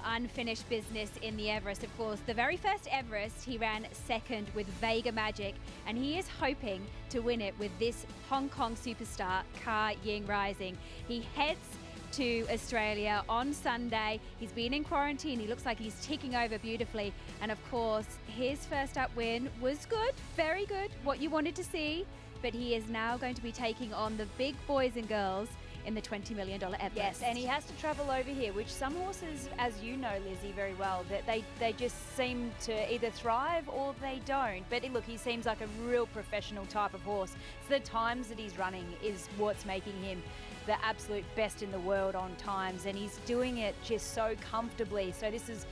unfinished business in the Everest, of course. The very first Everest, he ran second with Vega Magic, and he is hoping to win it with this Hong Kong superstar, Ka Ying Rising. He heads to Australia on Sunday. He's been in quarantine. He looks like he's ticking over beautifully. And of course, his first up win was good, very good, what you wanted to see. But he is now going to be taking on the big boys and girls in the $20 million Everest. Yes, and he has to travel over here, which some horses, as you know, Lizzie, very well, that they just seem to either thrive or they don't. But look, he seems like a real professional type of horse. So the times that he's running is what's making him the absolute best in the world on times, and he's doing it just so comfortably. So this is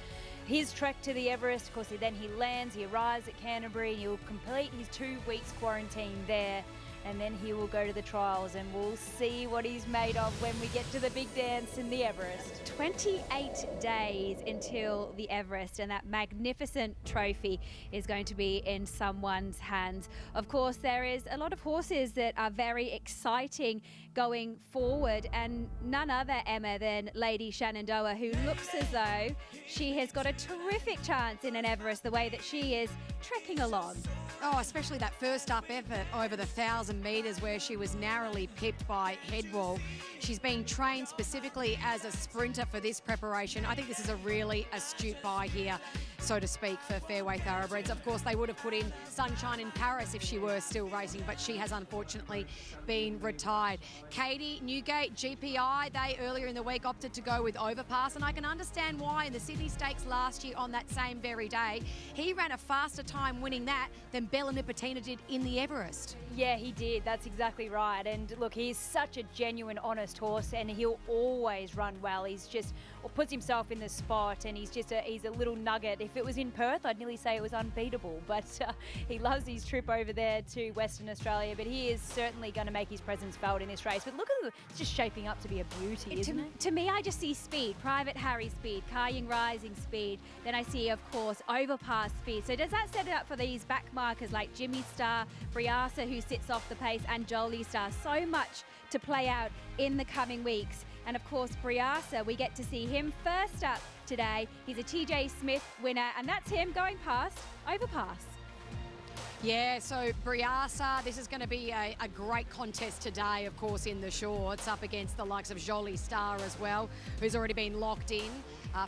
his trek to the Everest. Of course, then he lands, he arrives at Canterbury, he'll complete his 2 weeks quarantine there, and then he will go to the trials, and we'll see what he's made of when we get to the big dance in the Everest. 28 days until the Everest, and that magnificent trophy is going to be in someone's hands. Of course, there is a lot of horses that are very exciting going forward, and none other, Emma, than Lady Shenandoah, who looks as though she has got a terrific chance in an Everest, the way that she is trekking along. Oh, especially that first up effort over the 1,000 metres where she was narrowly pipped by Headwall. She's been trained specifically as a sprinter for this preparation. I think this is a really astute buy here, so to speak, for Fairway Thoroughbreds. Of course, they would have put in Sunshine in Paris if she were still racing, but she has unfortunately been retired. Katie Newgate, GPI, they earlier in the week opted to go with Overpass, and I can understand why. In the Sydney Stakes last year on that same very day, he ran a faster time winning that than Bella Nipotina did in the Everest. Yeah, he did. That's exactly right. And look, he's such a genuine, honest horse, and he'll always run well. He's just puts himself in the spot, and he's a little nugget. If it was in Perth, I'd nearly say it was unbeatable. But he loves his trip over there to Western Australia. But he is certainly going to make his presence felt in this race. But look at it, it's just shaping up to be a beauty, isn't it? To me, I just see speed. Private Harry speed, Ka Ying Rising speed. Then I see, of course, Overpass speed. So does that set it up for these back markers like Jimmy Star, Briasa, who sits off the pace, and Jolie Star? So much to play out in the coming weeks. And of course, Briasa, we get to see him first up today. He's a TJ Smith winner, and that's him going past Overpass. Yeah, so Briasa, this is going to be a great contest today, of course, in the shorts, up against the likes of Jolie Star as well, who's already been locked in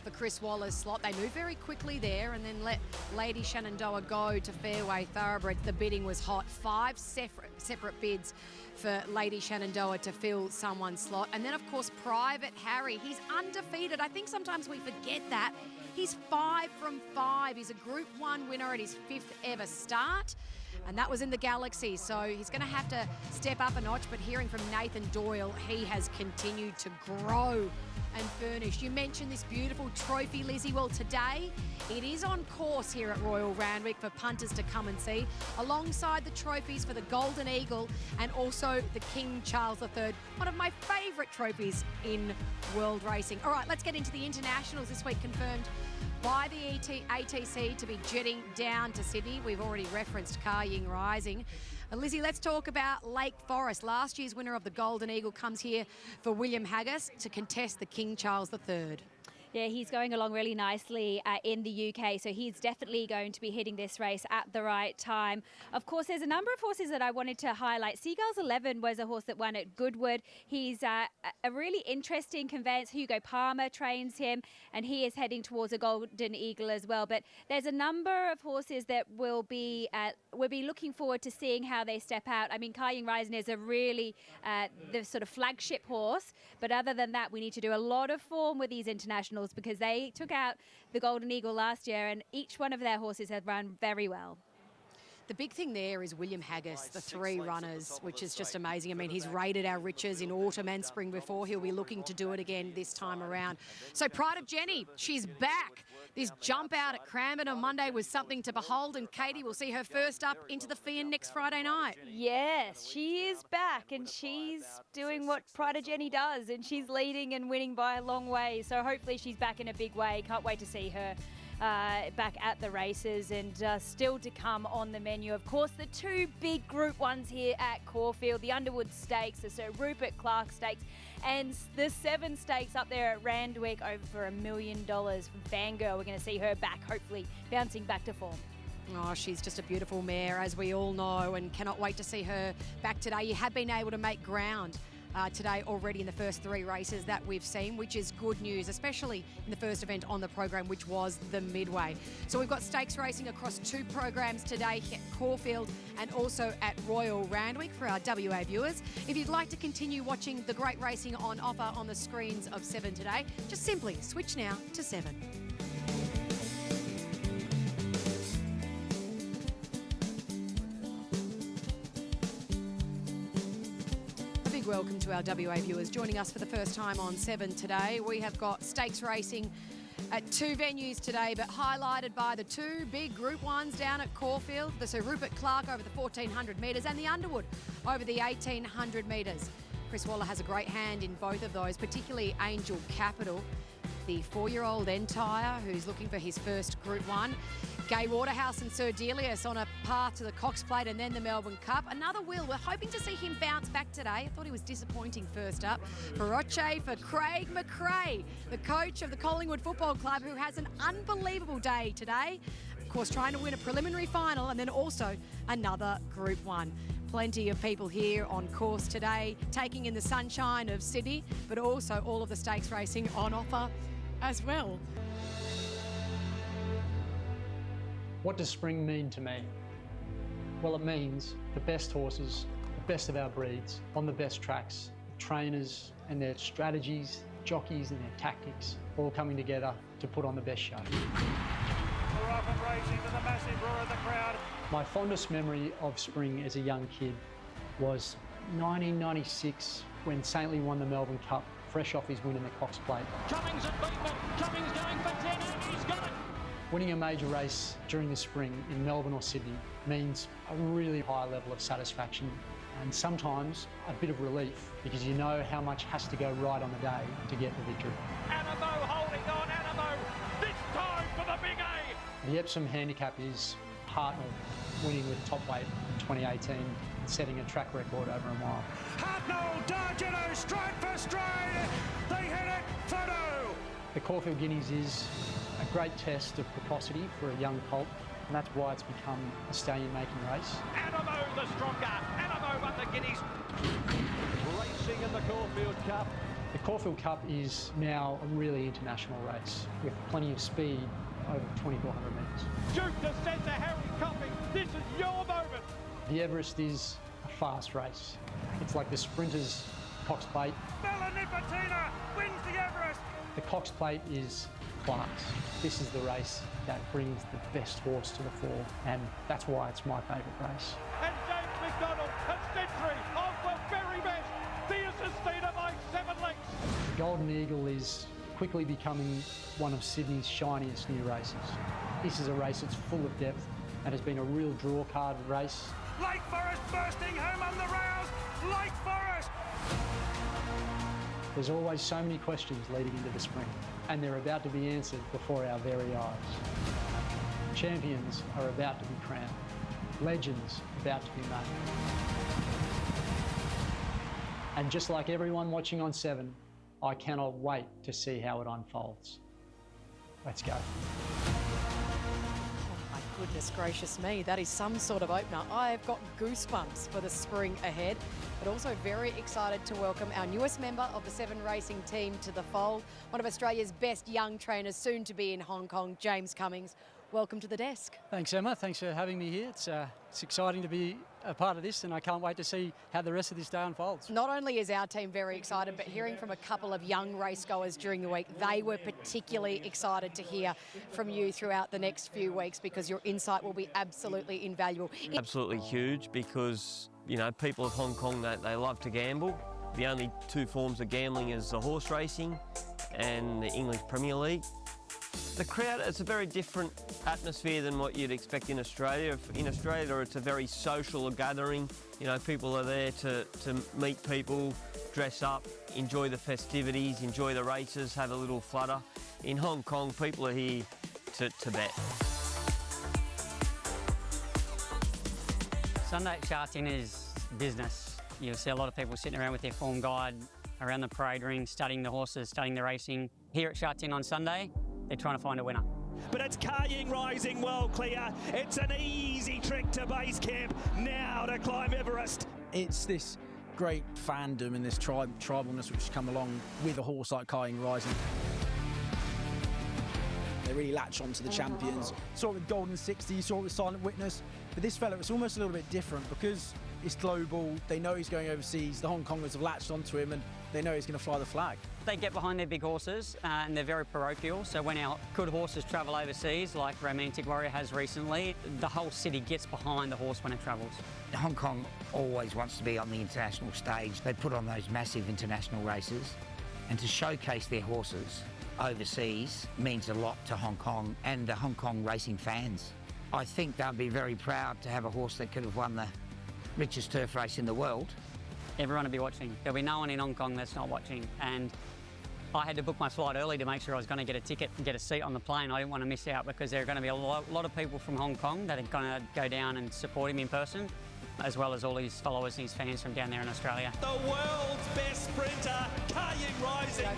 for Chris Waller's slot. They move very quickly there and then let Lady Shenandoah go to Fairway Thoroughbreds. The bidding was hot. 5 separate bids for Lady Shenandoah to fill someone's slot. And then, of course, Private Harry. He's undefeated. I think sometimes we forget that. He's 5 from 5. He's a Group 1 winner at his 5th ever start, and that was in the Galaxy. So he's going to have to step up a notch, but hearing from Nathan Doyle, he has continued to grow and furnish. You mentioned this beautiful trophy, Lizzie. Well, today it is on course here at Royal Randwick for punters to come and see, alongside the trophies for the Golden Eagle and also the King Charles III, one of my favourite trophies in world racing. All right, let's get into the internationals this week, confirmed by the ATC to be jetting down to Sydney. We've already referenced Ka Ying Rising. Lizzie, let's talk about Lake Forest. Last year's winner of the Golden Eagle comes here for William Haggis to contest the King Charles III. Yeah, he's going along really nicely in the UK, so he's definitely going to be hitting this race at the right time. Of course, there's a number of horses that I wanted to highlight. Seagulls 11 was a horse that won at Goodwood. He's a really interesting conveyance. Hugo Palmer trains him, and he is heading towards a Golden Eagle as well. But there's a number of horses that we'll be looking forward to seeing how they step out. I mean, Ka Ying Rising is a really the sort of flagship horse, but other than that, we need to do a lot of form with these internationals, because they took out the Golden Eagle last year, and each one of their horses had run very well. The big thing there is William Haggis, the 3 runners, which is just amazing. I mean, he's raided our riches in autumn and spring before. He'll be looking to do it again this time around. So Pride of Jenny, she's back. This jump out at Cranbourne on Monday was something to behold, and Katie will see her first up into the Fian next Friday night. Yes, she is back, and she's doing what Pride of Jenny does, and she's leading and winning by a long way. So hopefully she's back in a big way. Can't wait to see her back at the races, and still to come on the menu. Of course, the two big Group 1s here at Caulfield, the Underwood Stakes, the Sir Rupert Clarke Stakes, and the 7 stakes up there at Randwick, over for $1 million from Fangirl. We're going to see her back, hopefully bouncing back to form. Oh, she's just a beautiful mare, as we all know, and cannot wait to see her back today. You have been able to make ground today already in the first 3 races that we've seen, which is good news, especially in the first event on the program, which was the Midway. So we've got stakes racing across 2 programs today here at Caulfield and also at Royal Randwick for our WA viewers. If you'd like to continue watching the great racing on offer on the screens of 7 today, just simply switch now to 7. Welcome to our WA viewers joining us for the first time on 7 today. We have got stakes racing at 2 venues today, but highlighted by the 2 big Group 1s down at Caulfield, the Sir Rupert Clarke over the 1400 metres and the Underwood over the 1800 metres. Chris Waller has a great hand in both of those, particularly Angel Capital, the 4-year-old Entire who's looking for his first Group 1. Gay Waterhouse and Sir Delius on a path to the Cox Plate and then the Melbourne Cup. Another Will. We're hoping to see him bounce back today. I thought he was disappointing first up. Baroche for Craig McRae, the coach of the Collingwood Football Club, who has an unbelievable day today. Of course, trying to win a preliminary final and then also another Group 1. Plenty of people here on course today, taking in the sunshine of Sydney, but also all of the stakes racing on offer as well. What does spring mean to me? Well, it means the best horses, the best of our breeds, on the best tracks, the trainers and their strategies, jockeys and their tactics, all coming together to put on the best show. We're off and racing to the massive roar of the crowd. My fondest memory of spring as a young kid was 1996 when Saintly won the Melbourne Cup, fresh off his win in the Cox Plate. Cummings and Beekman. Cummings going for 10 and he's got it. Winning a major race during the spring in Melbourne or Sydney means a really high level of satisfaction and sometimes a bit of relief because you know how much has to go right on the day to get the victory. Animo holding on, Animo. This time for the big A. The Epsom handicap is Hartnell winning with top weight in 2018 and setting a track record over a mile. Hartnell, Dargino, stride for stride. They hit it, photo. The Caulfield Guineas is a great test of precocity for a young colt, and that's why it's become a stallion-making race. Animo the stronger. Animo won the Guineas. Racing in the Caulfield Cup. The Caulfield Cup is now a really international race with plenty of speed over 2,400 metres. Duke descends to Harry Copping. This is your moment. The Everest is a fast race. It's like the Sprinters Cox Plate. Bella Nipotina wins the Everest. The Cox Plate is class. This is the race that brings the best horse to the fore, and that's why it's my favourite race. And James McDonald, a century of the very best. The Sistina by 7 lengths. Golden Eagle is quickly becoming one of Sydney's shiniest new races. This is a race that's full of depth and has been a real draw card race. Lake Forest bursting home on the rails. Lake Forest. There's always so many questions leading into the spring, and they're about to be answered before our very eyes. Champions are about to be crowned. Legends about to be made. And just like everyone watching on 7, I cannot wait to see how it unfolds. Let's go. My goodness gracious me, that is some sort of opener. I've got goosebumps for the spring ahead, but also very excited to welcome our newest member of the 7 racing team to the fold, one of Australia's best young trainers, soon to be in Hong Kong, James Cummings. Welcome to the desk. Thanks, Emma. Thanks for having me here. It's exciting to be a part of this, and I can't wait to see how the rest of this day unfolds. Not only is our team very excited, but hearing from a couple of young racegoers during the week, they were particularly excited to hear from you throughout the next few weeks because your insight will be absolutely invaluable. Absolutely huge because, you know, people of Hong Kong, they love to gamble. The only 2 forms of gambling is the horse racing and the English Premier League. The crowd, it's a very different atmosphere than what you'd expect in Australia. In Australia, it's a very social gathering. You know, people are there to meet people, dress up, enjoy the festivities, enjoy the races, have a little flutter. In Hong Kong, people are here to bet. Sunday at Sha Tin is business. You'll see a lot of people sitting around with their form guide around the parade ring, studying the horses, studying the racing. Here at Sha Tin on Sunday, they're trying to find a winner. But it's Kaying rising well clear. It's an easy trick to base camp now to climb Everest. It's this great fandom and this tribalness which has come along with a horse like Kaying Rising. They really latch on to the champions. Saw it with Golden 60, saw it with Silent Witness. But this fella, it's almost a little bit different because it's global. They know he's going overseas. The Hong Kongers have latched onto him and they know he's going to fly the flag. They get behind their big horses and they're very parochial. So when our good horses travel overseas, like Romantic Warrior has recently, the whole city gets behind the horse when it travels. Hong Kong always wants to be on the international stage. They put on those massive international races, and to showcase their horses overseas means a lot to Hong Kong and the Hong Kong racing fans. I think they'll be very proud to have a horse that could have won the richest turf race in the world. Everyone will be watching. There'll be no one in Hong Kong that's not watching. And I had to book my flight early to make sure I was going to get a ticket and get a seat on the plane. I didn't want to miss out because there are going to be a lot of people from Hong Kong that are going to go down and support him in person, as well as all his followers and his fans from down there in Australia. The world's best sprinter, Kaying rising.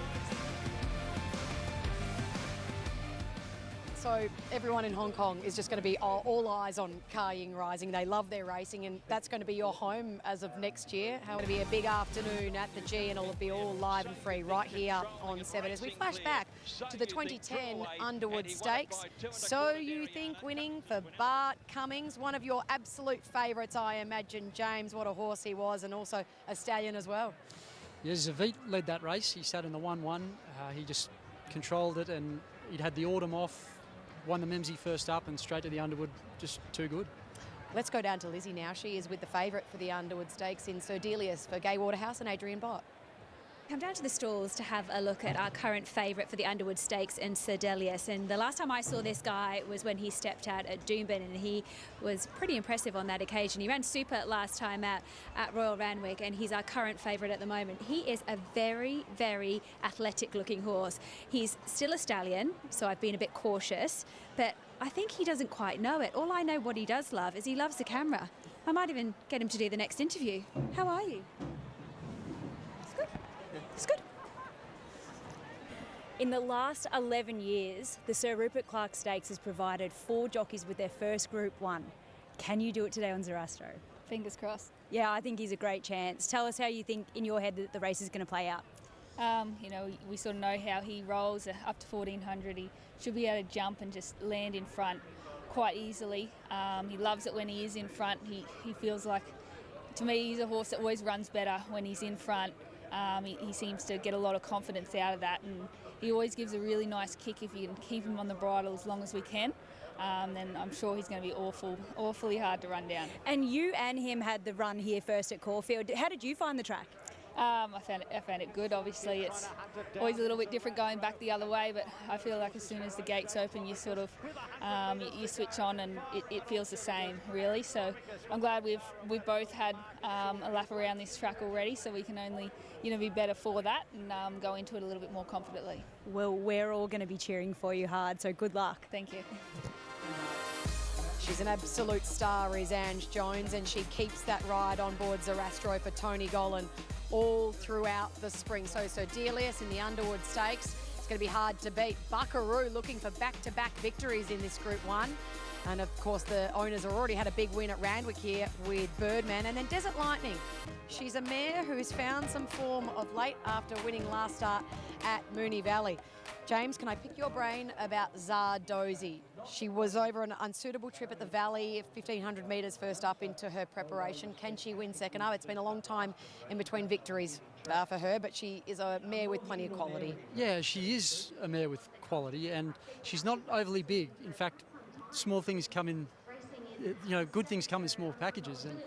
So everyone in Hong Kong is just going to be all eyes on Kaying Rising. They love their racing, and that's going to be your home as of next year. It's going to be a big afternoon at the G, and it'll be all live and free right here on 7 as we flash back to the 2010 Underwood Stakes. So you think winning for Bart Cummings, one of your absolute favourites, I imagine. James, what a horse he was, and also a stallion as well. Yeah, Zavit led that race. He sat in the 1-1. He just controlled it, and he'd had the autumn off. Won the Mimsy first up and straight to the Underwood, just too good. Let's go down to Lizzie now. She is with the favourite for the Underwood Stakes in Sir Delius for Gay Waterhouse and Adrian Bott. Come down to the stalls to have a look at our current favourite for the Underwood Stakes in Sir Delius. And the last time I saw this guy was when he stepped out at Doomben, and he was pretty impressive on that occasion. He ran super last time out at Royal Randwick, and he's our current favourite at the moment. He is a very, very athletic looking horse. He's still a stallion, so I've been a bit cautious, but I think he doesn't quite know it. All I know what he does love is he loves the camera. I might even get him to do the next interview. How are you? It's good. In the last 11 years, the Sir Rupert Clarke Stakes has provided 4 jockeys with their first Group 1. Can you do it today on Zoroastro? Fingers crossed. Yeah, I think he's a great chance. Tell us how you think in your head that the race is going to play out. You know, we sort of know how he rolls up to 1400. He should be able to jump and just land in front quite easily. He loves it when he is in front. He feels like, to me, he's a horse that always runs better when he's in front. He seems to get a lot of confidence out of that, and he always gives a really nice kick if you can keep him on the bridle as long as we can. Then I'm sure he's going to be awfully hard to run down. And you and him had the run here first at Caulfield. How did you find the track? I found it good. Obviously, it's always a little bit different going back the other way, but I feel like as soon as the gates open, you sort of you switch on and it feels the same, really. So I'm glad we've both had a lap around this track already, so we can only be better for that and go into it a little bit more confidently. Well, we're all going to be cheering for you hard, so good luck. Thank you. She's an absolute star, is Ange Jones, and she keeps that ride on board Zoroastro for Tony Gollan all throughout the spring. So Delius in the Underwood Stakes, it's going to be hard to beat. Buckaroo looking for back-to-back victories in this Group 1. And of course the owners have already had a big win at Randwick here with Birdman. And then Desert Lightning. She's a mare who's found some form of late after winning last start at Moonee Valley. James, can I pick your brain about Zardozi? She was over an unsuitable trip at the Valley, 1,500 metres first up into her preparation. Can she win second up? It's been a long time in between victories for her, but she is a mare with plenty of quality. Yeah, she is a mare with quality, and she's not overly big. In fact, small things come in, good things come in small packages. And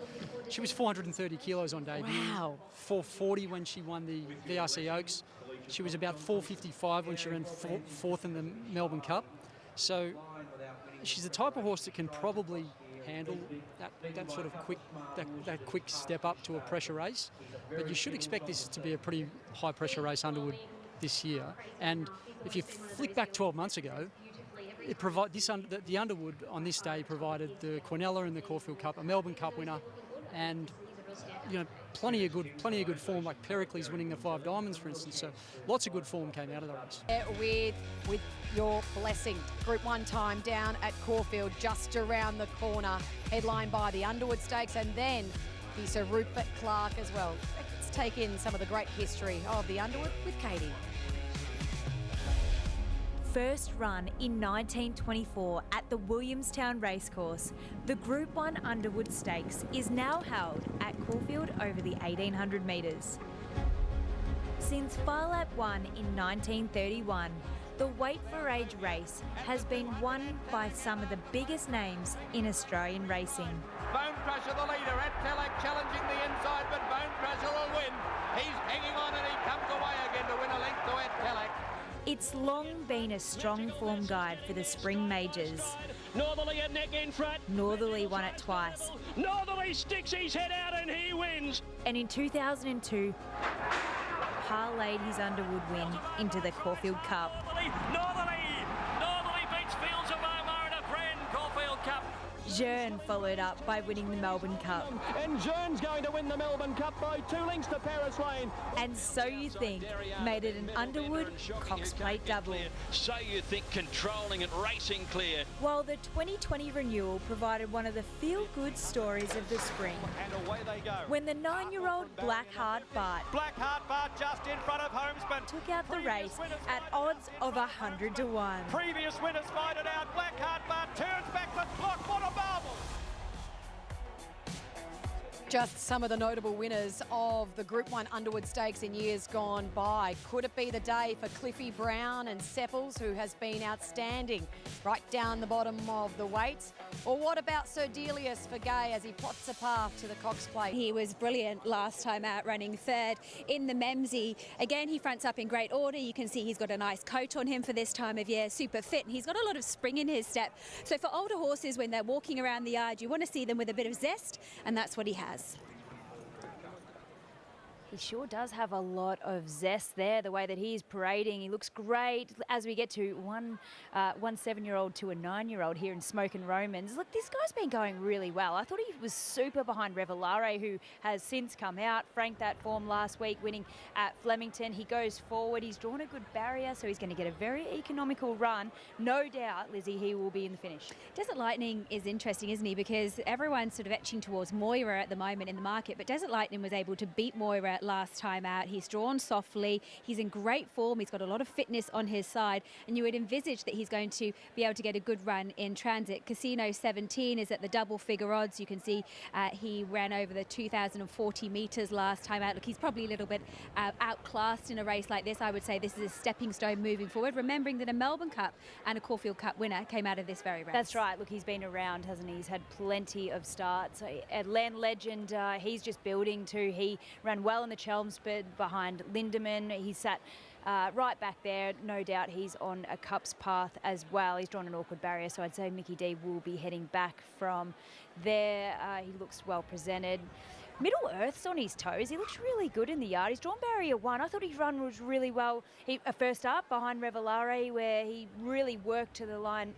she was 430 kilos on debut. Wow. 440 when she won the VRC Oaks. She was about 455 when she ran fourth in the Melbourne Cup. So she's the type of horse that can probably handle that sort of quick step up to a pressure race. But you should expect this to be a pretty high pressure race, Underwood, this year. And if you flick back 12 months ago, the Underwood on this day provided the Quinella in the Caulfield Cup, a Melbourne Cup winner, and plenty of good form, like Pericles winning the 5 Diamonds, for instance. So lots of good form came out of the race. With your blessing, Group 1 time down at Caulfield, just around the corner, headlined by the Underwood Stakes and then the Sir Rupert Clarke as well. Let's take in some of the great history of the Underwood with Katie. First run in 1924 at the Williamstown Racecourse, the Group 1 Underwood Stakes is now held at Caulfield over the 1800 metres. Since Far Lap 1 in 1931, the Weight for Age race has been won by some of the biggest names in Australian racing. Bone Crusher the leader, Ed Telek challenging the inside, but Bone Crusher will win. He's hanging on and he comes away again to win a length to Ed Telek. It's long been a strong form guide for the spring majors. Northerly a neck in front. Northerly won it twice. Northerly sticks his head out and he wins. And in 2002, parlayed his Underwood win into the Caulfield Cup. Northerly beats Fields of Omar in a brand Caulfield Cup. Jearn followed up by winning the Melbourne Cup. And Jearn's going to win the Melbourne Cup by 2 lengths to Paris Lane. And So You Think made it an Underwood Cox Plate double. So You Think controlling and racing clear. While the 2020 renewal provided one of the feel-good stories of the spring. And away they go. When the 9-year-old Blackheart Bart just in front of Homesman took out the race at odds of 100 to 1. Previous winners fight it out. Blackheart Bart turns back the clock. What a marvel! Just some of the notable winners of the Group 1 Underwood Stakes in years gone by. Could it be the day for Cliffy Brown and Sepples, who has been outstanding right down the bottom of the weights? Or what about Sir Delius for Gay as he plots a path to the Cox Plate? He was brilliant last time out, running third in the Memsey. Again, he fronts up in great order. You can see he's got a nice coat on him for this time of year, super fit, and he's got a lot of spring in his step. So for older horses, when they're walking around the yard, you want to see them with a bit of zest, and that's what he has. He sure does have a lot of zest there, the way that he's parading. He looks great as we get to one 7-year-old to a 9-year-old here in Smoke and Romans. Look, this guy's been going really well. I thought he was super behind Revelare, who has since come out, franked that form last week, winning at Flemington. He goes forward. He's drawn a good barrier, so he's going to get a very economical run. No doubt, Lizzie, he will be in the finish. Desert Lightning is interesting, isn't he? Because everyone's sort of etching towards Moira at the moment in the market, but Desert Lightning was able to beat Moira last time out. He's drawn softly. He's in great form. He's got a lot of fitness on his side, and you would envisage that he's going to be able to get a good run in transit. Casino 17 is at the double figure odds. You can see he ran over the 2,040 metres last time out. Look, he's probably a little bit outclassed in a race like this. I would say this is a stepping stone moving forward, remembering that a Melbourne Cup and a Caulfield Cup winner came out of this very race. That's right. Look, he's been around, hasn't he? He's had plenty of starts. At Land Legend, he's just building too. He ran well in the Chelmsford behind Lindemann. He sat right back there. No doubt he's on a Cups path as well. He's drawn an awkward barrier, so I'd say Mickey D will be heading back from there. He looks well presented. Middle Earth's on his toes. He looks really good in the yard. He's drawn barrier 1. I thought his run was really well. He first up behind Revelare, where he really worked to the line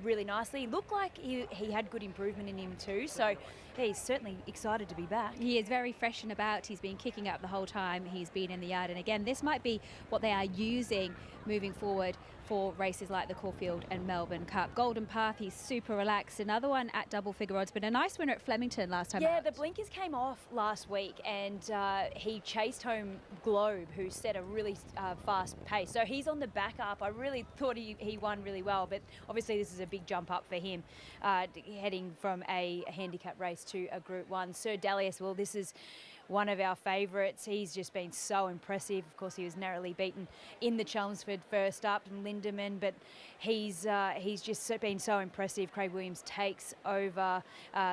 really nicely. He looked like he had good improvement in him too. So yeah, he's certainly excited to be back. He is very fresh and about. He's been kicking up the whole time he's been in the yard. And again, this might be what they are using moving forward for races like the Caulfield and Melbourne Cup. Golden Path, he's super relaxed. Another one at double figure odds, but a nice winner at Flemington last time out. Yeah, the blinkers came off last week, and he chased home Globe, who set a really fast pace. So he's on the back up. I really thought he won really well, but obviously this is a big jump up for him, heading from a handicap race to a Group 1. Sir Delius, well, this is one of our favourites. He's just been so impressive. Of course, he was narrowly beaten in the Chelmsford first up and Lindemann, but he's just been so impressive. Craig Williams takes over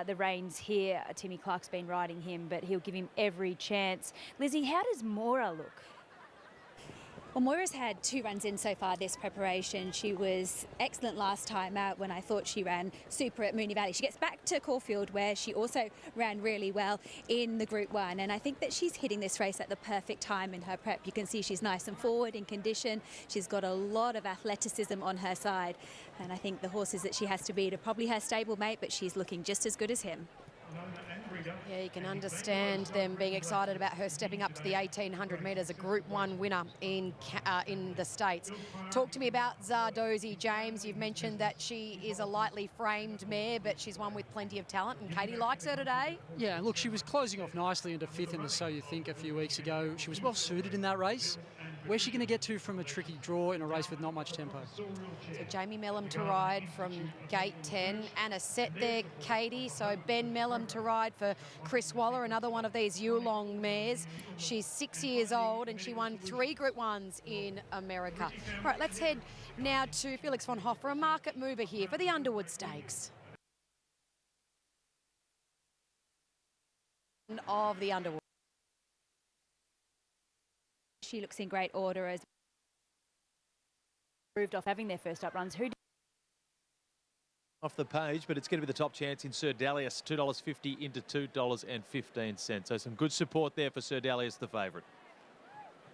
the reins here. Timmy Clark's been riding him, but he'll give him every chance. Lizzie, how does Mora look? Well, Moira's had 2 runs in so far this preparation. She was excellent last time out when I thought she ran super at Moonee Valley. She gets back to Caulfield where she also ran really well in the Group 1, and I think that she's hitting this race at the perfect time in her prep. You can see she's nice and forward in condition. She's got a lot of athleticism on her side, and I think the horses that she has to beat are probably her stablemate, but she's looking just as good as him. Yeah, you can understand them being excited about her stepping up to the 1,800 metres, a Group 1 winner in the States. Talk to me about Zardozi, James. You've mentioned that she is a lightly framed mare, but she's one with plenty of talent, and Katie likes her today. Yeah, look, she was closing off nicely into 5th in the So You Think a few weeks ago. She was well suited in that race. Where's she going to get to from a tricky draw in a race with not much tempo? So Jamie Mellum to ride from gate 10 and a set there, Katie. So Ben Mellum to ride for Chris Waller, another one of these Yulong mares. She's 6 years old and she won 3 Group 1s in America. All right, let's head now to Felix von Hoffer, a market mover here for the Underwood Stakes. Of the Underwood. She looks in great order as Proved off having their first up runs. Who off the page, but it's going to be the top chance in Sir Dalius, $2.50 into $2.15. So some good support there for Sir Dalius, the favourite.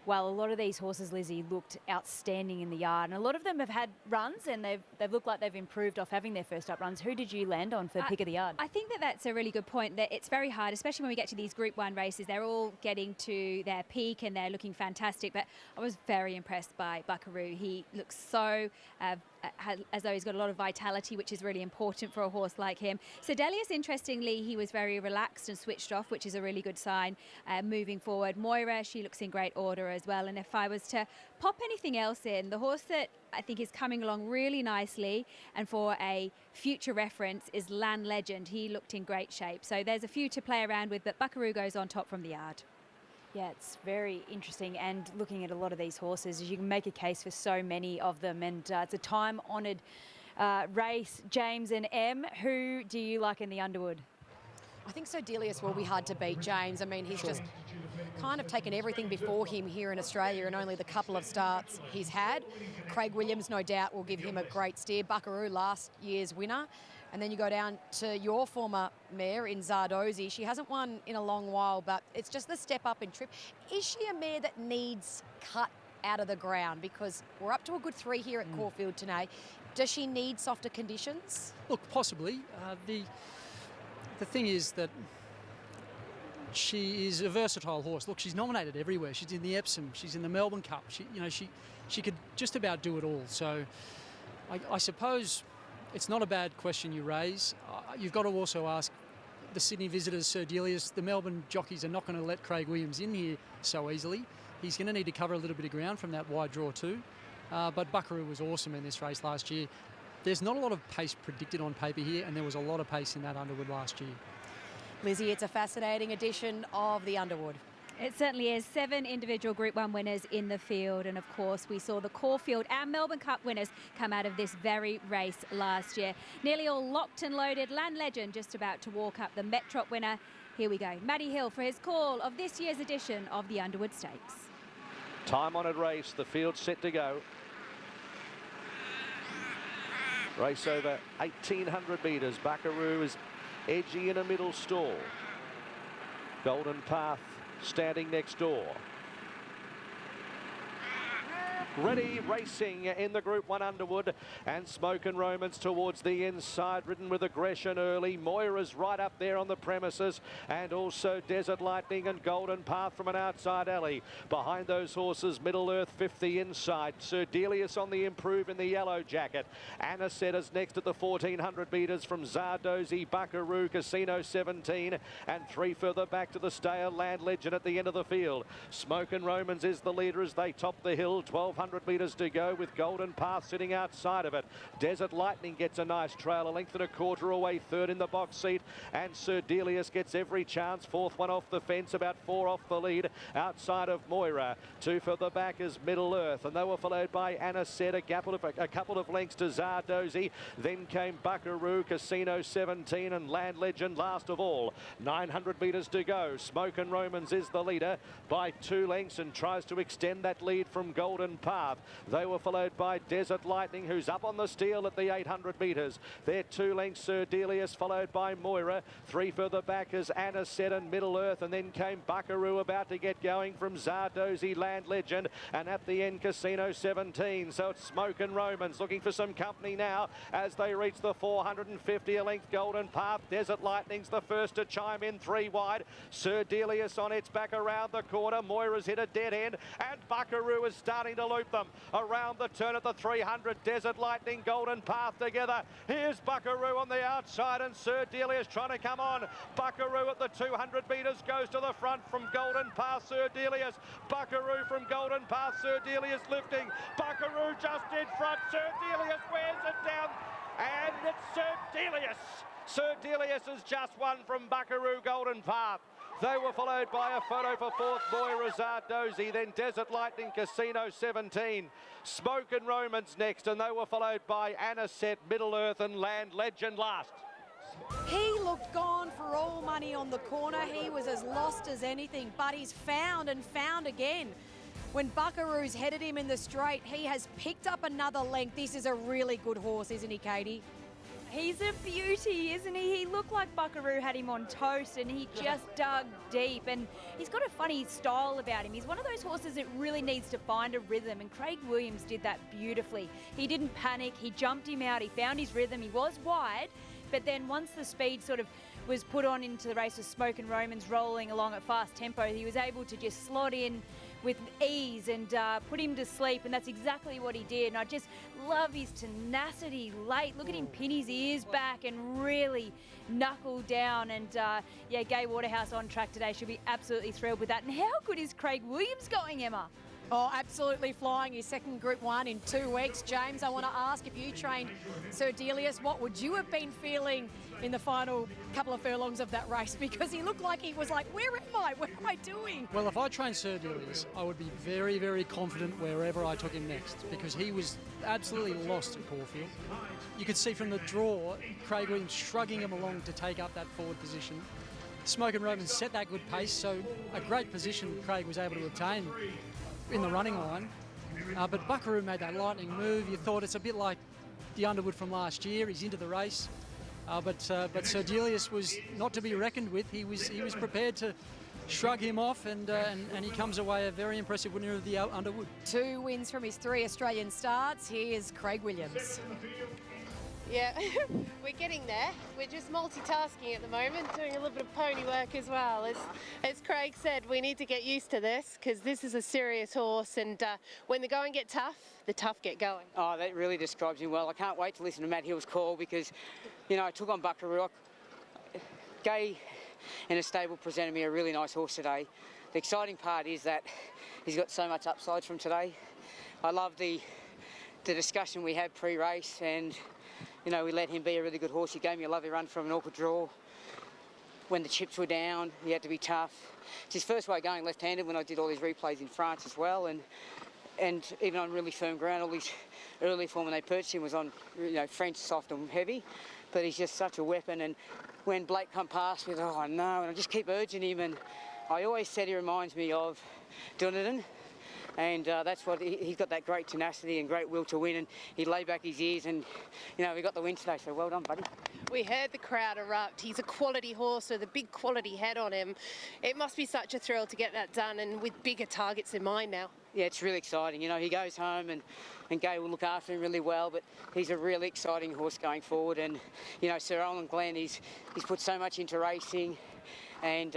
Well, a lot of these horses, Lizzie, looked outstanding in the yard, and a lot of them have had runs, and they've looked like they've improved off having their first up runs. Who did you land on for pick of the yard? I think that that's a really good point, that it's very hard, especially when we get to these Group 1 races. They're all getting to their peak and they're looking fantastic, but I was very impressed by Buckaroo. He looks so as though he's got a lot of vitality, which is really important for a horse like him. So Delius, interestingly, he was very relaxed and switched off, which is a really good sign moving forward. Moira, she looks in great order as well. And if I was to pop anything else in, the horse that I think is coming along really nicely and for a future reference is Land Legend. He looked in great shape. So there's a few to play around with, but Buckaroo goes on top from the yard. Yeah, it's very interesting, and looking at a lot of these horses, you can make a case for so many of them, and it's a time-honoured race. James and Em, who do you like in the Underwood? I think Sir Delius will be hard to beat, James. I mean, he's just kind of taken everything before him here in Australia and only the couple of starts he's had. Craig Williams, no doubt, will give him a great steer. Buckaroo, last year's winner. And then you go down to your former mare in Zardozi. She hasn't won in a long while, but it's just the step up in trip. Is she a mare that needs cut out of the ground? Because we're up to a good 3 here at Caulfield today. Does she need softer conditions? Look, possibly. The thing is that she is a versatile horse. Look, she's nominated everywhere. She's in the Epsom. She's in the Melbourne Cup. She could just about do it all. So I suppose it's not a bad question you raise. You've got to also ask the Sydney visitors, Sir Delius. The Melbourne jockeys are not going to let Craig Williams in here so easily. He's going to need to cover a little bit of ground from that wide draw too. But Buckaroo was awesome in this race last year. There's not a lot of pace predicted on paper here, and there was a lot of pace in that Underwood last year. Lizzie, it's a fascinating edition of the Underwood. It certainly is. 7 individual Group 1 winners in the field. And of course, we saw the Caulfield and Melbourne Cup winners come out of this very race last year. Nearly all locked and loaded. Land Legend just about to walk up, the Metrop winner. Here we go. Matty Hill for his call of this year's edition of the Underwood Stakes. Time-honoured race. The field set to go. Race over 1,800 metres. Buckaroo is edgy in a middle stall. Golden Path standing next door. Ready, racing in the Group 1 Underwood, and Smoke and Romans towards the inside, ridden with aggression early. Moira's right up there on the premises, and also Desert Lightning and Golden Path from an outside alley. Behind those horses, Middle Earth 5th the inside. Sir Delius on the improve in the yellow jacket. Anisetta's next at the 1,400 metres from Zardozi, Buckaroo, Casino 17, and 3 further back to the stale Land Legend at the end of the field. Smoke and Romans is the leader as they top the hill. 1,200 1,200 metres to go with Golden Path sitting outside of it. Desert Lightning gets a nice trail, a length and a quarter away, third in the box seat, and Sir Delius gets every chance. Fourth one off the fence, about 4 off the lead outside of Moira. 2 for the back is Middle Earth, and they were followed by Anisette, a couple of lengths to Zardozi. Then came Buckaroo, Casino 17, and Land Legend last of all. 900 metres to go. Smoke and Romans is the leader by 2 lengths and tries to extend that lead from Golden Path. They were followed by Desert Lightning, who's up on the steel at the 800 metres. They're 2 lengths Sir Delius, followed by Moira. 3 further back is Anisette and Middle Earth, and then came Buckaroo about to get going from Zardozi, Land Legend, and at the end Casino 17. So it's Smoke and Romans looking for some company now as they reach the 450 a length Golden Path. Desert Lightning's the first to chime in 3 wide. Sir Delius on its back around the corner. Moira's hit a dead end, and Buckaroo is starting to loop them around the turn at the 300. Desert Lightning, Golden Path together. Here's Buckaroo on the outside, and Sir Delius trying to come on. Buckaroo at the 200 metres goes to the front from Golden Path. Sir Delius, Buckaroo from Golden Path. Sir Delius lifting. Buckaroo just in front. Sir Delius wears it down, and it's Sir Delius. Sir Delius has just won from Buckaroo, Golden Path. They were followed by a photo for fourth, Moira Zardozi, then Desert Lightning, Casino 17. Smoke and Romans next, and they were followed by Anisette, Middle Earth, and Land Legend last. He looked gone for all money on the corner. He was as lost as anything, but he's found and found again. When Buckaroo's headed him in the straight, he has picked up another length. This is a really good horse, isn't he, Katie? He's a beauty, isn't he? He looked like Buckaroo had him on toast, and he just dug deep, and he's got a funny style about him. He's one of those horses that really needs to find a rhythm, and Craig Williams did that beautifully. He didn't panic, he jumped him out, he found his rhythm, he was wide, but then once the speed sort of was put on into the race with Smoke and Romans rolling along at fast tempo, he was able to just slot in with ease and put him to sleep, and that's exactly what he did. And I just love his tenacity late. Look at him pin his ears back and really knuckle down. And yeah, Gay Waterhouse on track today. She'll be absolutely thrilled with that. And how good is Craig Williams going, Emma? Oh, absolutely flying his second Group 1 in 2 weeks. James, I want to ask, if you trained Sir Delius, what would you have been feeling in the final couple of furlongs of that race? Because he looked like he was like, where am I? What am I doing? Well, if I trained Sir Delius, I would be very, very confident wherever I took him next, because he was absolutely lost at Caulfield. You could see from the draw, Craig Williams shrugging him along to take up that forward position. Smoke and Romans set that good pace, so a great position Craig was able to obtain in the running line. But Buckaroo made that lightning move. You thought it's a bit like the Underwood from last year. He's into the race. But Sir Delius was not to be reckoned with. He was prepared to shrug him off, and he comes away a very impressive winner of the Underwood. 2 wins from his 3 Australian starts. Here's Craig Williams. Yeah, we're getting there. We're just multitasking at the moment, doing a little bit of pony work as well. As Craig said, we need to get used to this, because this is a serious horse, and when the going get tough, the tough get going. Oh, that really describes him well. I can't wait to listen to Matt Hill's call, because, you know, I took on Buckaroo. Gay in a stable presented me a really nice horse today. The exciting part is that he's got so much upside from today. I love the discussion we had pre-race, and you know, we let him be a really good horse. He gave me a lovely run from an awkward draw. When the chips were down, he had to be tough. It's his first way going left-handed when I did all these replays in France as well, and even on really firm ground. All his early form when they purchased him was on, you know, French, soft and heavy, but he's just such a weapon. And when Blake come past with, oh no, and I just keep urging him, and I always said he reminds me of Dunedin. And that's what he's got, that great tenacity and great will to win, and he laid back his ears, and you know, we got the win today, so well done, buddy. We heard the crowd erupt. He's a quality horse with a big quality head on him. It must be such a thrill to get that done, and with bigger targets in mind now. Yeah, it's really exciting. You know, he goes home, and Gay will look after him really well, but he's a really exciting horse going forward. And you know, Sir Olin Glenn, he's put so much into racing, and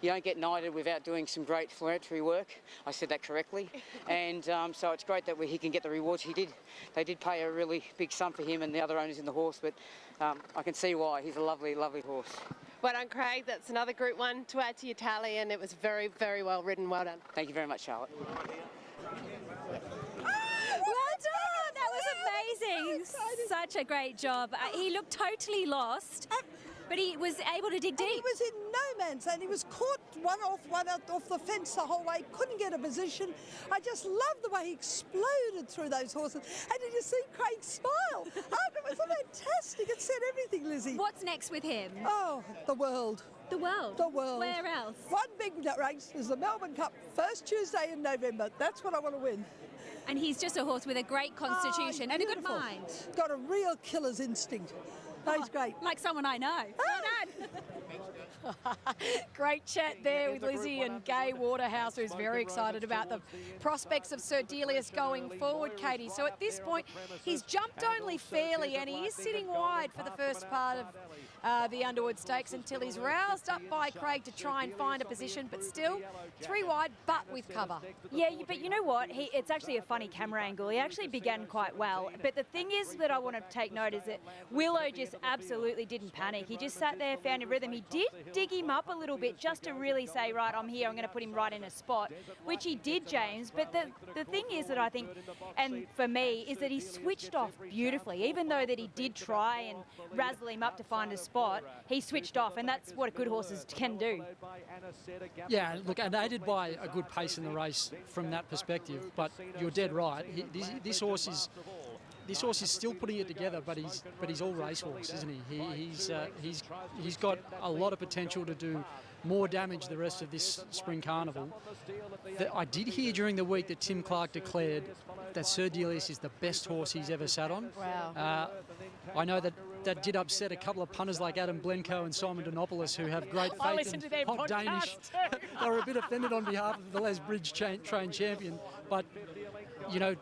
you don't get knighted without doing some great philanthropy work. I said that correctly. And so it's great that he can get the rewards he did. They did pay a really big sum for him and the other owners in the horse, but I can see why. He's a lovely, lovely horse. Well done, Craig. That's another Group 1 to add to your tally, and it was very, very well ridden. Well done. Thank you very much, Charlotte. amazing. Such a great job. He looked totally lost, but he was able to dig deep. He was in no man's land. He was caught one off the fence the whole way, couldn't get a position. I just loved the way he exploded through those horses. And did you see Craig smile? Oh, it was fantastic. It said everything, Lizzie. What's next with him? Oh, the world. The world? The world. Where else? One big race is the Melbourne Cup, first Tuesday in November. That's what I want to win. And he's just a horse with a great constitution and a good beautiful. mind. Got a real killer's instinct. No, he's great. Like someone I know. Well done. Great chat there with Lizzie and Gay Waterhouse, who's very excited about the prospects of Sir Delius going forward, Katie. So at this point, he's jumped only fairly, and he is sitting wide for the first part of the Underwood Stakes until he's roused up by Craig to try and find a position, but still 3 wide, but with cover. Yeah, but you know what? It's actually a funny camera angle. He actually began quite well. But the thing is that I want to take note is that Willow just absolutely didn't panic. He just sat there, found a rhythm. He did dig him up a little bit just to really say, right, I'm here, I'm going to put him right in a spot, which he did, James. But the thing is that I think, and for me, is that he switched off beautifully. Even though that he did try and razzle him up to find a spot, he switched off, and that's what good horses can do. Yeah, look, and aided by a good pace in the race from that perspective. But you're dead right. This horse is still putting it together, but he's all racehorse, isn't he? He's got a lot of potential to do more damage the rest of this spring carnival. I did hear during the week that Tim Clark declared that Sir Delius is the best horse he's ever sat on. Wow. I know that did upset a couple of punters like Adam Blencoe and Simon Donopoulos, who have great faith in hot Danish. They were a bit offended on behalf of the Les Bridge trained champion, but you know,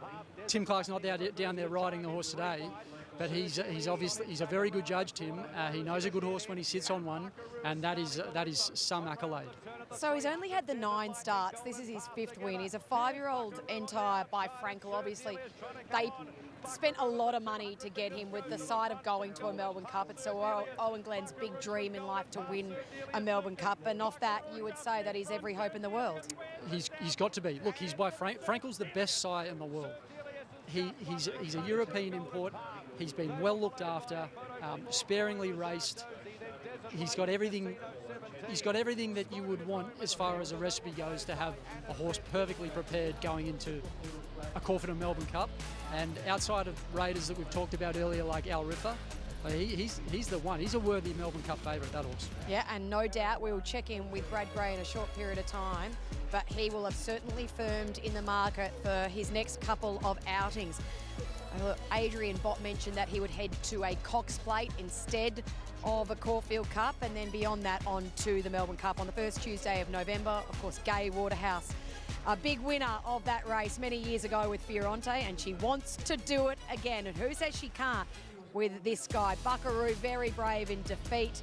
Tim Clark's not down there riding the horse today, but he's a very good judge, Tim. He knows a good horse when he sits on one, and that is some accolade. So he's only had the 9 starts. This is his 5th win. He's a 5-year-old entire by Frankel. Obviously, they spent a lot of money to get him with the side of going to a Melbourne Cup. It's so Owen Glenn's big dream in life to win a Melbourne Cup, and off that, you would say that he's every hope in the world. He's got to be. Look, he's by Frankel's the best sire in the world. He's a European import. He's been well looked after, sparingly raced. He's got everything that you would want as far as a recipe goes to have a horse perfectly prepared going into a Caulfield and Melbourne Cup. And outside of raiders that we've talked about earlier, like Al Ripper, he's the one. He's a worthy Melbourne Cup favourite, that horse. Yeah, and no doubt we will check in with Brad Gray in a short period of time, but he will have certainly firmed in the market for his next couple of outings. Adrian Bott mentioned that he would head to a Cox Plate instead of a Caulfield Cup, and then beyond that on to the Melbourne Cup on the first Tuesday of November. Of course, Gay Waterhouse, a big winner of that race many years ago with Fioronte, and she wants to do it again. And who says she can't with this guy? Buckaroo, very brave in defeat.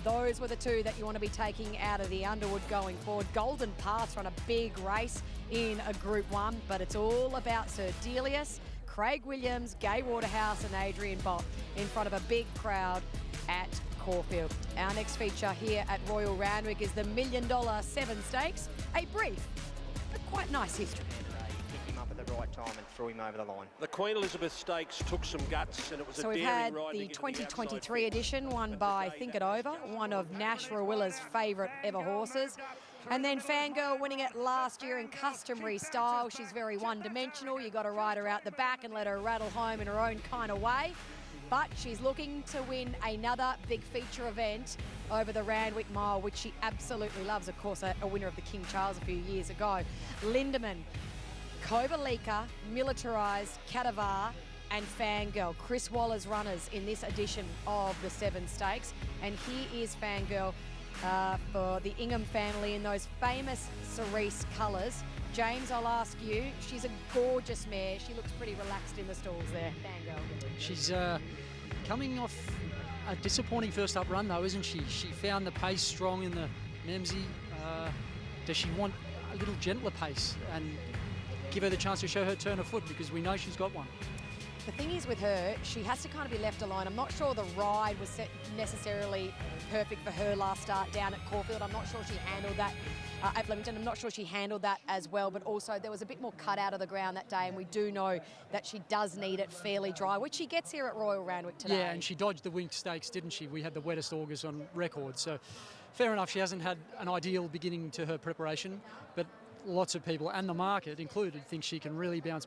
Those were the 2 that you want to be taking out of the Underwood going forward. Golden Paths run a big race in a Group 1, but it's all about Sir Delius, Craig Williams, Gay Waterhouse and Adrian Bott in front of a big crowd at Caulfield. Our next feature here at Royal Randwick is the $1 Million 7 Stakes, a brief but quite nice history. Picked him up at the right time and threw him over the line. The Queen Elizabeth Stakes took some guts, and it was so a we've daring had ride the 2023 edition won by Think It Over, one of Nash Rawilla's favourite ever horses. And then Fangirl winning it last year in customary style. She's very one-dimensional. You got to ride her out the back and let her rattle home in her own kind of way. But she's looking to win another big feature event over the Randwick Mile, which she absolutely loves. Of course, a winner of the King Charles a few years ago. Lindemann, Kovalika, Militarised, Cadavar and Fangirl. Chris Waller's runners in this edition of the 7 Stakes. And here is Fangirl for the Ingham family in those famous cerise colours. James, I'll ask you, she's a gorgeous mare. She looks pretty relaxed in the stalls there, Fangirl. She's coming off a disappointing first up run though, isn't she? She found the pace strong in the Memsey. Does she want a little gentler pace and give her the chance to show her turn of foot, because we know she's got one? The thing is with her, she has to kind of be left alone. I'm not sure the ride was necessarily perfect for her last start down at Caulfield. I'm not sure she handled that at Flemington. I'm not sure she handled that as well, but also there was a bit more cut out of the ground that day, and we do know that she does need it fairly dry, which she gets here at Royal Randwick today. Yeah, and she dodged the Wink Stakes, didn't she? We had the wettest August on record, so fair enough, she hasn't had an ideal beginning to her preparation, but lots of people, and the market included, think she can really bounce